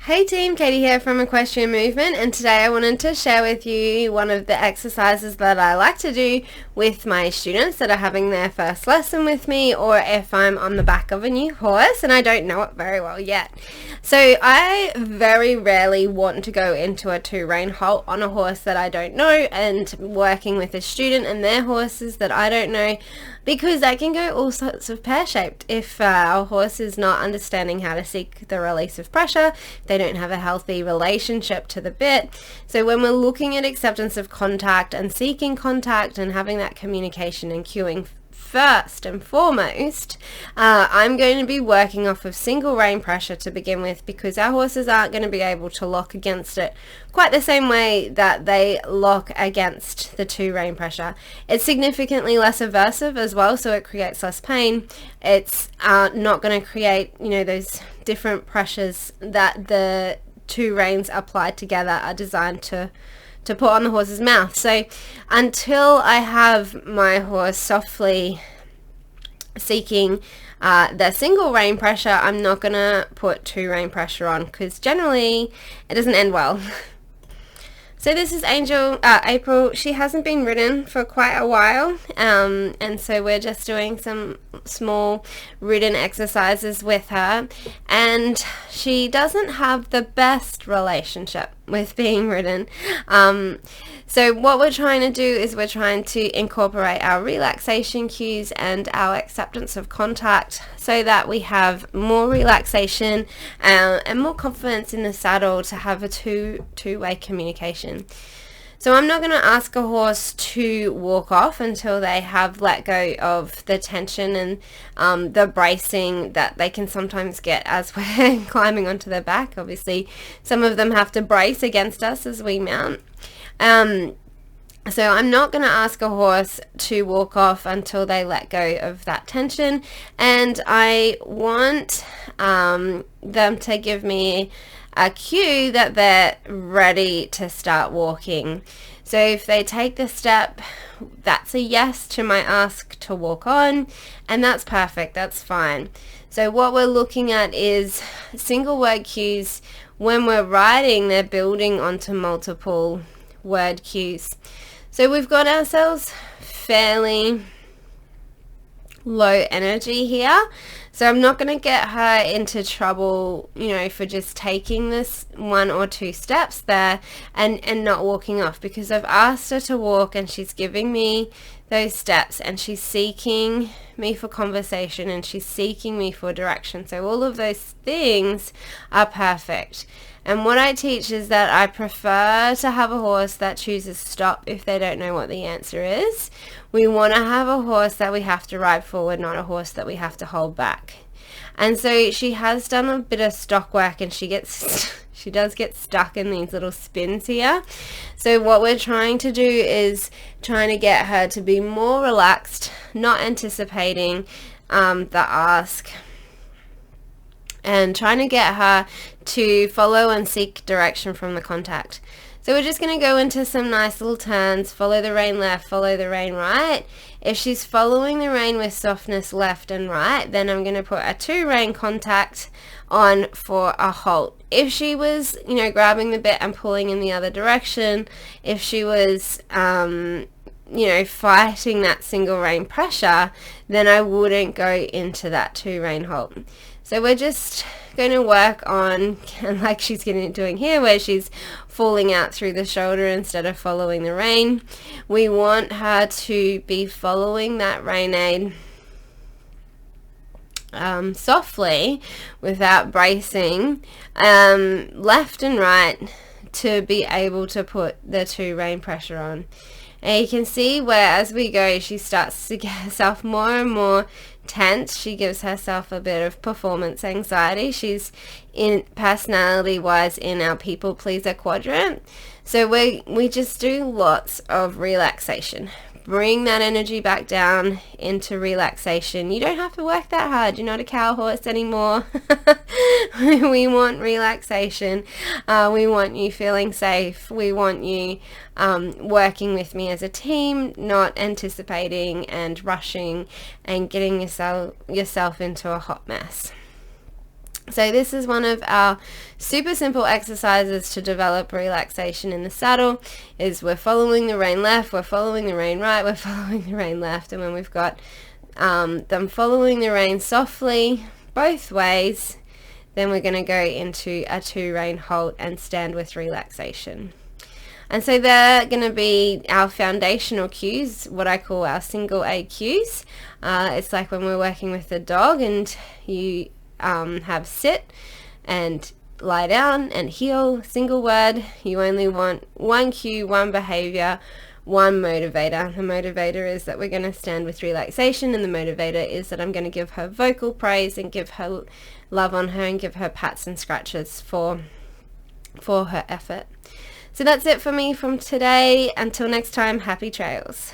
Hey team, Katie here from Equestrian Movement, and today I wanted to share with you one of the exercises that I like to do with my students that are having their first lesson with me, or if I'm on the back of a new horse and I don't know it very well yet. So I very rarely want to go into a two-rein halt on a horse that I don't know, and working with a student and their horses that I don't know, because that can go all sorts of pear-shaped if our horse is not understanding how to seek the release of pressure. They don't have a healthy relationship to the bit. So when we're looking at acceptance of contact and seeking contact and having that communication and cueing first and foremost, I'm going to be working off of single rein pressure to begin with, because our horses aren't going to be able to lock against it quite the same way that they lock against the two rein pressure. It's significantly less aversive as well, so it creates less pain. It's not going to create, those different pressures that the two reins applied together are designed to put on the horse's mouth. So until I have my horse softly seeking the single rein pressure, I'm not going to put two rein pressure on, because generally it doesn't end well. So this is April. She hasn't been ridden for quite a while, and so we're just doing some small ridden exercises with her, and she doesn't have the best relationship with being ridden. So what we're trying to do is we're trying to incorporate our relaxation cues and our acceptance of contact, so that we have more relaxation and more confidence in the saddle to have a two-way communication. So I'm not going to ask a horse to walk off until they have let go of the tension and the bracing that they can sometimes get as we're climbing onto their back. Obviously, some of them have to brace against us as we mount. So I'm not going to ask a horse to walk off until they let go of that tension, and I want them to give me a cue that they're ready to start walking. So if they take the step, that's a yes to my ask to walk on, and that's perfect, that's fine. So what we're looking at is single word cues. When we're riding, they're building onto multiple word cues. So we've got ourselves fairly low energy here, so I'm not going to get her into trouble, for just taking this one or two steps there and not walking off, because I've asked her to walk and she's giving me those steps and she's seeking me for conversation and she's seeking me for direction. So all of those things are perfect. And what I teach is that I prefer to have a horse that chooses stop if they don't know what the answer is. We want to have a horse that we have to ride forward, not a horse that we have to hold back. And so she has done a bit of stock work, and she does get stuck in these little spins here. So what we're trying to do is trying to get her to be more relaxed, not anticipating the ask, and trying to get her to follow and seek direction from the contact. So we're just going to go into some nice little turns, follow the rein left, follow the rein right. If she's following the rein with softness left and right, then I'm going to put a two rein contact on for a halt. If she was, grabbing the bit and pulling in the other direction, if she was, fighting that single rein pressure, then I wouldn't go into that two rein halt. So we're just going to work on, like she's doing here, where she's falling out through the shoulder instead of following the rein. We want her to be following that rein aid softly without bracing, left and right, to be able to put the two rein pressure on. And you can see where as we go, she starts to get herself more and more tense. She gives herself a bit of performance anxiety. She's in personality wise in our people pleaser quadrant. So we just do lots of relaxation. Bring that energy back down into relaxation. You don't have to work that hard. You're not a cow horse anymore. We want relaxation. We want you feeling safe. We want you working with me as a team, not anticipating and rushing and getting yourself into a hot mess. So this is one of our super simple exercises to develop relaxation in the saddle. Is we're following the rein left, we're following the rein right, we're following the rein left, and when we've got them following the rein softly both ways, then we're going to go into a 2-rein halt and stand with relaxation. And so they're going to be our foundational cues, what I call our single A cues. It's like when we're working with the dog and you have sit and lie down and heel, single word. You only want one cue, one behavior, one motivator. The motivator is that we're going to stand with relaxation, and the motivator is that I'm going to give her vocal praise and give her love on her and give her pats and scratches for her effort. So that's it for me from today. Until next time, happy trails.